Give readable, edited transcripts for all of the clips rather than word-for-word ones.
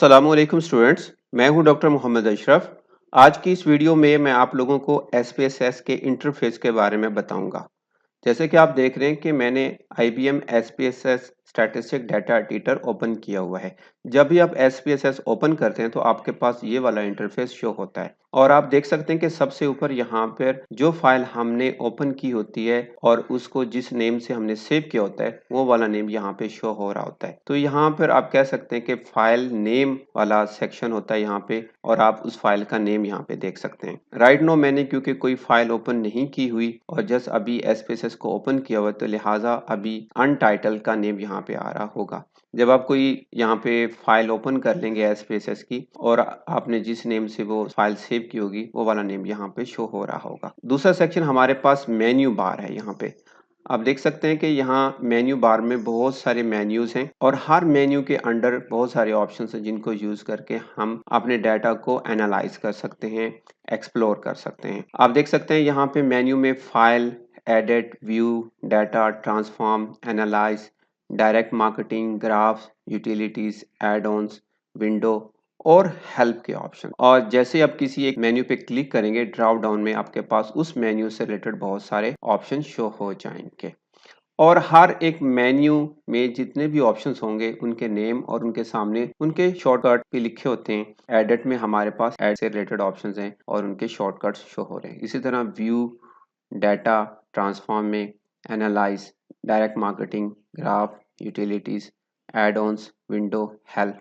अस्सलामुअलैकुम स्टूडेंट्स, मैं हूं डॉक्टर मोहम्मद अशरफ। आज की इस वीडियो में मैं आप लोगों को एसपीएसएस के इंटरफेस के बारे में बताऊंगा। जैसे कि आप देख रहे हैं कि मैंने IBM SPSS statistic data editor open किया हुआ है। जब भी आप एसपीएसएस ओपन करते हैं तो आपके पास ये वाला इंटरफेस शो होता है और आप देख सकते हैं कि सबसे ऊपर यहाँ पर जो फाइल हमने ओपन की होती है और उसको जिस नेम से हमने सेव किया होता है वो वाला नेम यहाँ पे शो हो रहा होता है। तो यहाँ पर आप कह सकते हैं कि फाइल नेम वाला सेक्शन होता है यहाँ पे और आप उस फाइल का नेम यहाँ पे देख सकते हैं। राइट नो मैंने क्योंकि कोई फाइल ओपन नहीं की हुई और जस्ट अभी एसपीएसएस को ओपन किया हुआ तो लिहाजा अभी अनटाइटल का नेम यहाँ पे आ रहा होगा। जब आप कोई यहाँ पे फाइल ओपन कर लेंगे एसपीएसएस की और आपने जिस नेम से वो फाइल सेव की होगी वो वाला नेम यहाँ पे शो हो रहा होगा। दूसरा सेक्शन हमारे पास मेन्यू बार है। यहाँ पे आप देख सकते हैं कि यहाँ मेन्यू बार में बहुत सारे मेन्यूज हैं और हर मेन्यू के अंडर बहुत सारे ऑप्शंस हैं जिनको यूज करके हम अपने डाटा को एनालाइज कर सकते हैं, एक्सप्लोर कर सकते हैं। आप देख सकते हैं यहाँ पे मेन्यू में file, edit, view, data, transform, analyze, direct marketing, graphs, utilities, add ons, window और हेल्प के ऑप्शन। और जैसे आप किसी एक मेन्यू पे क्लिक करेंगे ड्रॉप डाउन में आपके पास उस मेन्यू से रिलेटेड बहुत सारे ऑप्शन शो हो जाएंगे और हर एक मेन्यू में जितने भी ऑप्शंस होंगे उनके नेम और उनके सामने उनके शॉर्टकट भी लिखे होते हैं। एडिट में हमारे पास एड से रिलेटेड ऑप्शंस हैं और उनके शॉर्टकट्स शो हो रहे हैं। इसी तरह व्यू, डाटा, ट्रांसफॉर्म में analyze, direct marketing, graph, utilities, add ons, window, help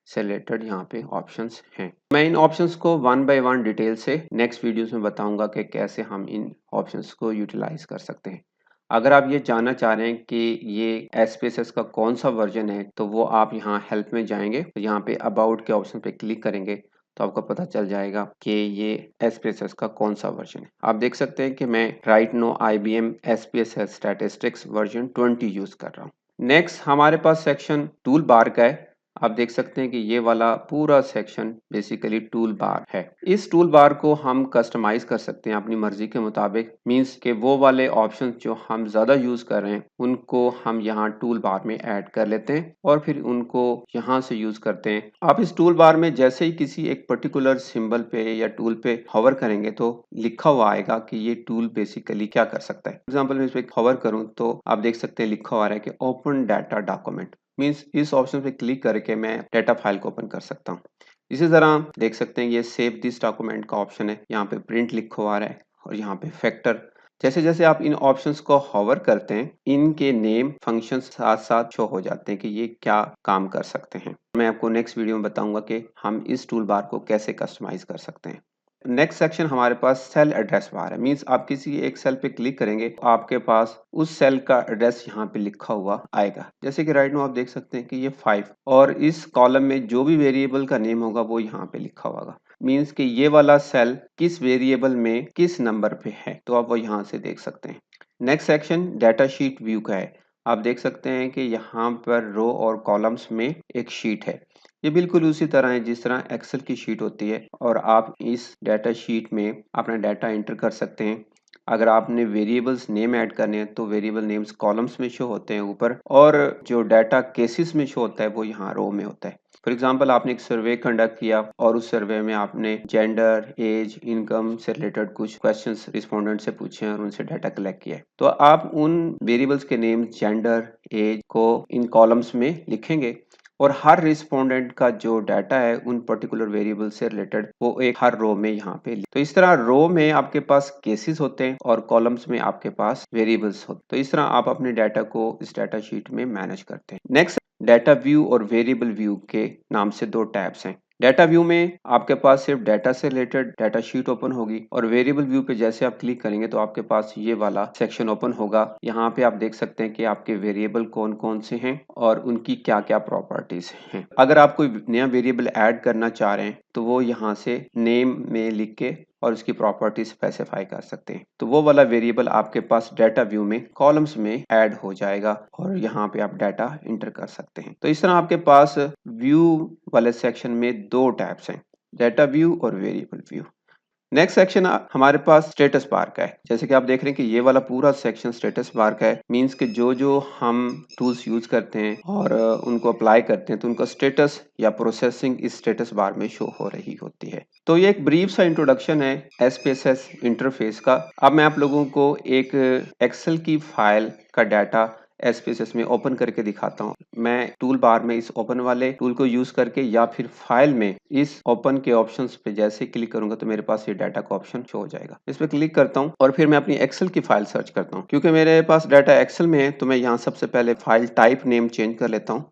से रिलेटेड यहाँ पे ऑप्शंस हैं। मैं इन ऑप्शंस को वन बाय वन डिटेल से नेक्स्ट वीडियोस में बताऊंगा कि कैसे हम इन ऑप्शंस को यूटिलाइज कर सकते हैं। अगर आप ये जानना चाह रहे हैं कि ये एसपीएसएस का कौन सा वर्जन है तो वो आप यहाँ हेल्प में जाएंगे तो यहाँ पे अबाउट के ऑप्शन पे क्लिक करेंगे तो आपको पता चल जाएगा कि ये एसपीएसएस का कौन सा वर्जन है। आप देख सकते हैं कि मैं right no IBM SPSS statistics version 20 use कर रहा हूँ। नेक्स्ट हमारे पास सेक्शन टूल बार का है। आप देख सकते हैं कि ये वाला पूरा सेक्शन बेसिकली टूल बार है। इस टूल बार को हम कस्टमाइज कर सकते हैं अपनी मर्जी के मुताबिक। मींस के वो वाले ऑप्शंस जो हम ज्यादा यूज कर रहे हैं उनको हम यहाँ टूल बार में ऐड कर लेते हैं और फिर उनको यहाँ से यूज करते हैं। आप इस टूल बार में जैसे ही किसी एक पर्टिकुलर सिंबल पे या टूल पे हवर करेंगे तो लिखा हुआ आएगा कि ये टूल बेसिकली क्या कर सकता है। एग्जाम्पल में इस पे हवर करूं तो आप देख सकते हैं लिखा हुआ है कि ओपन डाटा डॉक्यूमेंट। मीन्स इस ऑप्शन पे क्लिक करके मैं डाटा फाइल को ओपन कर सकता हूँ। इसी तरह देख सकते हैं ये सेव दिस डॉक्यूमेंट का ऑप्शन है। यहाँ पे प्रिंट लिखा हुआ है और यहाँ पे फैक्टर। जैसे जैसे आप इन ऑप्शंस को हॉवर करते हैं इनके नेम फंक्शंस साथ साथ शो हो जाते हैं कि ये क्या काम कर सकते हैं। मैं आपको नेक्स्ट वीडियो में बताऊंगा कि हम इस टूल बार को कैसे कस्टमाइज कर सकते हैं। नेक्स्ट सेक्शन हमारे पास सेल एड्रेस बार है। मींस आप किसी एक सेल पे क्लिक करेंगे तो आपके पास उस सेल का एड्रेस यहाँ पे लिखा हुआ आएगा। जैसे कि राइट नो आप देख सकते हैं कि ये 5 और इस कॉलम में जो भी वेरिएबल का नेम होगा वो यहाँ पे लिखा होगा। मींस कि ये वाला सेल किस वेरिएबल में किस नंबर पे है तो आप वो यहाँ से देख सकते हैं। Next section data sheet view का है। आप देख सकते हैं कि यहाँ पर रो और कॉलम्स में एक शीट है। ये बिल्कुल उसी तरह है जिस तरह एक्सेल की शीट होती है और आप इस डाटा शीट में अपना डाटा एंटर कर सकते हैं। अगर आपने वेरिएबल्स नेम ऐड करने हैं तो वेरिएबल नेम्स कॉलम्स में शो होते हैं ऊपर और जो डाटा केसेस में शो होता है वो यहाँ रो में होता है। फॉर एग्जाम्पल आपने एक सर्वे कंडक्ट किया और उस सर्वे में आपने जेंडर, एज, इनकम से रिलेटेड कुछ क्वेश्चंस रिस्पोंडेंट से पूछे और उनसे डाटा कलेक्ट किया। तो आप उन वेरिएबल्स के नेम, जेंडर, एज को इन कॉलम्स में लिखेंगे और हर रिस्पोंडेंट का जो डाटा है उन पर्टिकुलर वेरिएबल से रिलेटेड वो एक हर रो में यहाँ पे। तो इस तरह रो में आपके पास केसेस होते हैं और कॉलम्स में आपके पास वेरिएबल्स होते हैं। तो इस तरह आप अपने डाटा को इस डाटा शीट में मैनेज करते हैं। नेक्स्ट डाटा व्यू और वेरिएबल व्यू के नाम से दो टैब्स हैं। डाटा व्यू में आपके पास सिर्फ डाटा से रिलेटेड डाटा शीट ओपन होगी और वेरिएबल व्यू पे जैसे आप क्लिक करेंगे तो आपके पास ये वाला सेक्शन ओपन होगा। यहाँ पे आप देख सकते हैं कि आपके वेरिएबल कौन कौन से हैं और उनकी क्या क्या प्रॉपर्टीज हैं। अगर आप कोई नया वेरिएबल ऐड करना चाह रहे हैं तो वो यहाँ से नेम में लिख के और उसकी प्रॉपर्टी स्पेसिफाई कर सकते हैं। तो वो वाला वेरिएबल आपके पास डाटा व्यू में कॉलम्स में ऐड हो जाएगा और यहाँ पे आप डाटा इंटर कर सकते हैं। तो इस तरह आपके पास व्यू वाले सेक्शन में दो टैब्स हैं, डाटा व्यू और वेरिएबल व्यू। नेक्स्ट सेक्शन हमारे पास स्टेटस बार का है। जैसे कि आप देख रहे हैं कि ये वाला पूरा सेक्शन स्टेटस बार का है। मींस कि जो जो हम टूल्स यूज करते हैं और उनको अप्लाई करते हैं तो उनका स्टेटस या प्रोसेसिंग इस स्टेटस बार में शो हो रही होती है। तो ये एक ब्रीफ सा इंट्रोडक्शन है एसपीएसएस इंटरफेस का। अब मैं आप लोगों को एक एक्सेल की फाइल का डाटा एसपीएसएस में ओपन करके दिखाता हूँ। मैं टूल बार में इस ओपन वाले टूल को यूज करके या फिर फाइल में इस ओपन के ऑप्शंस पे जैसे क्लिक करूंगा तो मेरे पास ये डाटा का ऑप्शन शो हो जाएगा। इस पे क्लिक करता हूँ और फिर मैं अपनी एक्सेल की फाइल सर्च करता हूँ। क्योंकि मेरे पास डाटा एक्सेल में है तो मैं यहाँ सबसे पहले फाइल टाइप नेम चेंज कर लेता हूँ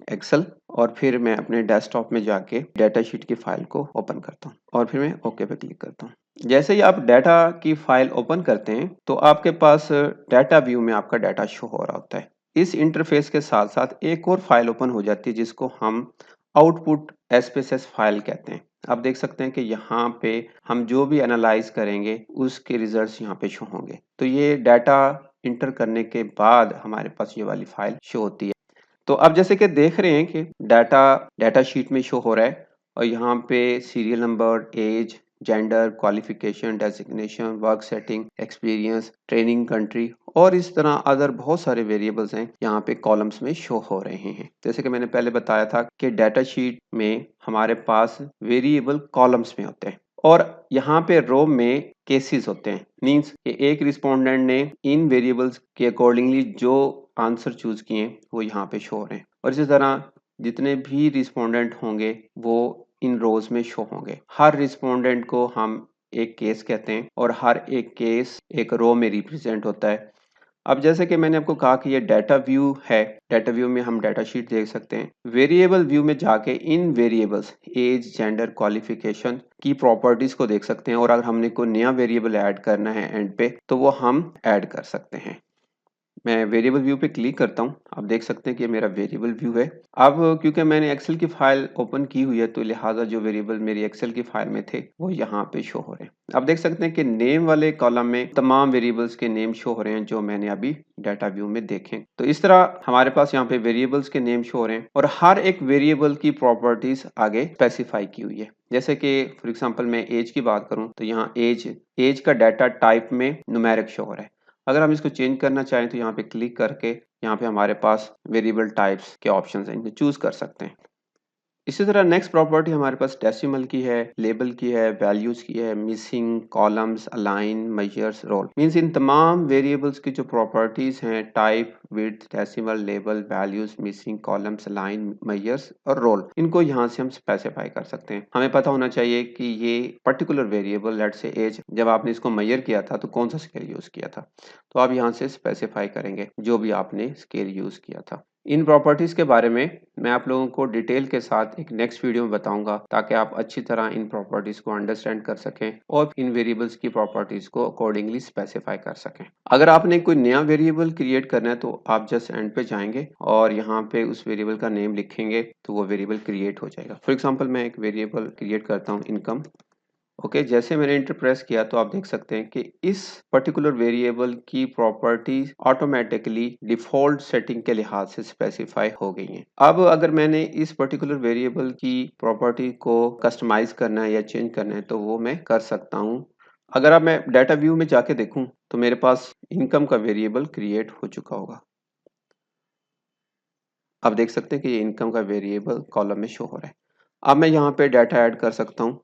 एक्सेल, और फिर मैं अपने डेस्कटॉप में जाके डाटा शीट की फाइल को ओपन करता हूँ और फिर मैं ओके पे क्लिक करता हूँ। जैसे ही आप डाटा की फाइल ओपन करते हैं तो आपके पास डाटा व्यू में आपका डाटा शो हो रहा होता है। इस इंटरफेस के साथ साथ एक और फाइल ओपन हो जाती है जिसको हम आउटपुट एसपीएसएस फाइल कहते हैं। आप देख सकते हैं कि यहाँ पे हम जो भी एनालाइज करेंगे उसके रिजल्ट्स यहाँ पे शो होंगे। तो ये डाटा इंटर करने के बाद हमारे पास ये वाली फाइल शो होती है। तो अब जैसे कि देख रहे हैं कि डाटा शीट में शो हो रहा है और यहाँ पे serial number, age, gender, qualification, designation, work setting, experience, training country और इस तरह अदर बहुत सारे वेरिएबल्स हैं यहाँ पे कॉलम्स में शो हो रहे हैं। जैसे कि मैंने पहले बताया था कि डाटा शीट में हमारे पास वेरिएबल कॉलम्स में होते हैं और यहाँ पे रो में केसेस होते हैं। मींस कि एक रिस्पोंडेंट ने इन वेरिएबल्स के अकॉर्डिंगली जो आंसर चूज किए वो यहाँ पे शो हो रहे हैं और इसी तरह जितने भी रिस्पोंडेंट होंगे वो इन रोज में शो होंगे। हर रिस्पोंडेंट को हम एक केस कहते हैं और हर एक केस एक रो में रिप्रेजेंट होता है। अब जैसे कि मैंने आपको कहा कि ये डाटा व्यू है, डाटा व्यू में हम डाटा शीट देख सकते हैं। वेरिएबल व्यू में जाके इन वेरिएबल्स एज, जेंडर, क्वालिफिकेशन की प्रॉपर्टीज को देख सकते हैं और अगर हमने कोई नया वेरिएबल ऐड करना है एंड पे तो वो हम ऐड कर सकते हैं। मैं वेरिएबल व्यू पे क्लिक करता हूँ। आप देख सकते हैं कि मेरा वेरिएबल व्यू है। अब क्योंकि मैंने एक्सेल की फाइल ओपन की हुई है तो लिहाजा जो वेरिएबल मेरी एक्सेल की फाइल में थे वो यहाँ पे शो हो रहे हैं। आप देख सकते हैं कि नेम वाले कॉलम में तमाम वेरिएबल्स के नेम शो हो रहे हैं जो मैंने अभी डाटा व्यू में देखे। तो इस तरह हमारे पास यहाँ पे वेरिएबल्स के नेम शो हो रहे हैं और हर एक वेरिएबल की प्रॉपर्टीज आगे स्पेसिफाई की हुई है। जैसे कि फॉर एग्जाम्पल मैं एज की बात करूँ तो यहाँ एज का डाटा टाइप में न्यूमेरिक शो हो रहा है। अगर हम इसको चेंज करना चाहें तो यहाँ पे क्लिक करके यहाँ पे हमारे पास वेरिएबल टाइप्स के ऑप्शंस हैं, इनको चूज कर सकते हैं। इसी तरह नेक्स्ट प्रॉपर्टी हमारे पास डेसिमल की है, लेबल की है, वैल्यूज की है, missing, columns, align, measures, role. Means इन तमाम वेरिएबल्स की जो प्रॉपर्टीज हैं type, width, decimal, label, values, missing, columns, align, measures और रोल, इनको यहाँ से हम स्पेसिफाई कर सकते हैं। हमें पता होना चाहिए कि ये particular variable let's say age, जब आपने इसको मेजर किया था तो कौन सा स्केल यूज किया था, तो आप यहाँ से स्पेसिफाई करेंगे जो भी आपने स्केल यूज किया था। इन प्रॉपर्टीज के बारे में मैं आप लोगों को डिटेल के साथ एक नेक्स्ट वीडियो में बताऊंगा ताकि आप अच्छी तरह इन प्रॉपर्टीज को अंडरस्टैंड कर सकें और इन वेरिएबल्स की प्रॉपर्टीज को अकॉर्डिंगली स्पेसिफाई कर सकें। अगर आपने कोई नया वेरिएबल क्रिएट करना है तो आप जस्ट एंड पे जाएंगे और यहाँ पे उस वेरिएबल का नेम लिखेंगे तो वो वेरिएबल क्रिएट हो जाएगा। फॉर एग्जाम्पल मैं एक वेरिएबल क्रिएट करता हूँ इनकम। ओके, जैसे मैंने इंटर प्रेस किया तो आप देख सकते हैं कि इस पर्टिकुलर वेरिएबल की प्रॉपर्टी ऑटोमेटिकली डिफॉल्ट सेटिंग के लिहाज से स्पेसिफाई हो गई हैं। अब अगर मैंने इस पर्टिकुलर वेरिएबल की प्रॉपर्टी को कस्टमाइज करना है या चेंज करना है तो वो मैं कर सकता हूँ। अगर अब मैं डाटा व्यू में जाके देखूं तो मेरे पास इनकम का वेरिएबल क्रिएट हो चुका होगा। आप देख सकते हैं कि ये इनकम का वेरिएबल कॉलम में शो हो रहा है। अब मैं यहाँ पे डाटा ऐड कर सकता हूँ।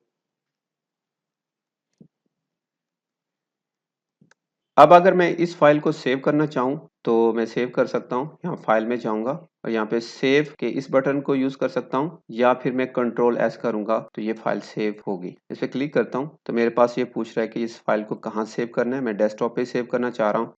अब अगर मैं इस फाइल को सेव करना चाहूँ तो मैं सेव कर सकता हूँ। यहाँ फाइल में जाऊँगा और यहाँ पे सेव के इस बटन को यूज कर सकता हूँ या फिर मैं कंट्रोल एस करूँगा तो ये फाइल सेव होगी। इस पे क्लिक करता हूँ तो मेरे पास ये पूछ रहा है कि इस फाइल को कहाँ सेव करना है। मैं डेस्कटॉप पे सेव करना चाह रहा हूँ।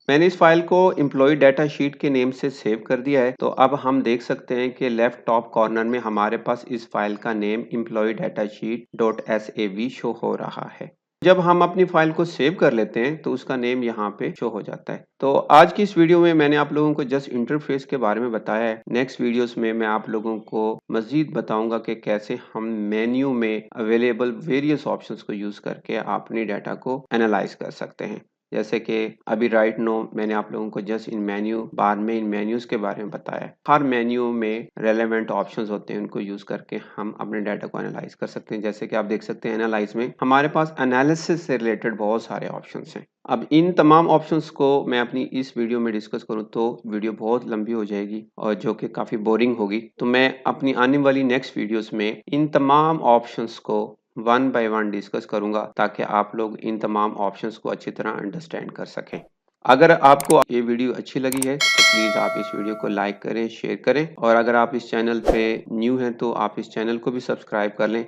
मैंने इस फाइल को एम्प्लॉय डाटा शीट के नेम से सेव कर दिया है। तो अब हम देख सकते हैं कि लेफ्ट टॉप कॉर्नर में हमारे पास इस फाइल का name employee data sheet dot sav show हो रहा है। जब हम अपनी फाइल को सेव कर लेते हैं तो उसका नेम यहाँ पे शो हो जाता है। तो आज की इस वीडियो में मैंने आप लोगों को जस्ट इंटरफेस के बारे में बताया है। नेक्स्ट वीडियोस में मैं आप लोगों को मजीद बताऊंगा कि कैसे हम मेन्यू में अवेलेबल वेरियस ऑप्शंस को यूज करके अपनी डाटा को एनालाइज कर सकते हैं। जैसे कि अभी राइट नो मैंने आप लोगों को जस्ट इन मेन्यू बार में इन मेन्यूज के बारे में बताया है। हर मेन्यू में रेलेवेंट ऑप्शंस होते हैं, उनको यूज करके हम अपने डाटा को एनालाइज कर सकते हैं। जैसे कि आप देख सकते हैं एनालाइज में हमारे पास एनालिसिस से रिलेटेड बहुत सारे ऑप्शंस हैं। अब इन तमाम ऑप्शंस को मैं अपनी इस वीडियो में डिस्कस करूं तो वीडियो बहुत लंबी हो जाएगी और जो कि काफी बोरिंग होगी। तो मैं अपनी आने वाली नेक्स्ट वीडियोस में इन तमाम ऑप्शंस को वन बाय वन डिस्कस करूंगा ताकि आप लोग इन तमाम ऑप्शंस को अच्छी तरह अंडरस्टैंड कर सकें। अगर आपको ये वीडियो अच्छी लगी है तो प्लीज़ आप इस वीडियो को लाइक करें, शेयर करें और अगर आप इस चैनल पे न्यू हैं तो आप इस चैनल को भी सब्सक्राइब कर लें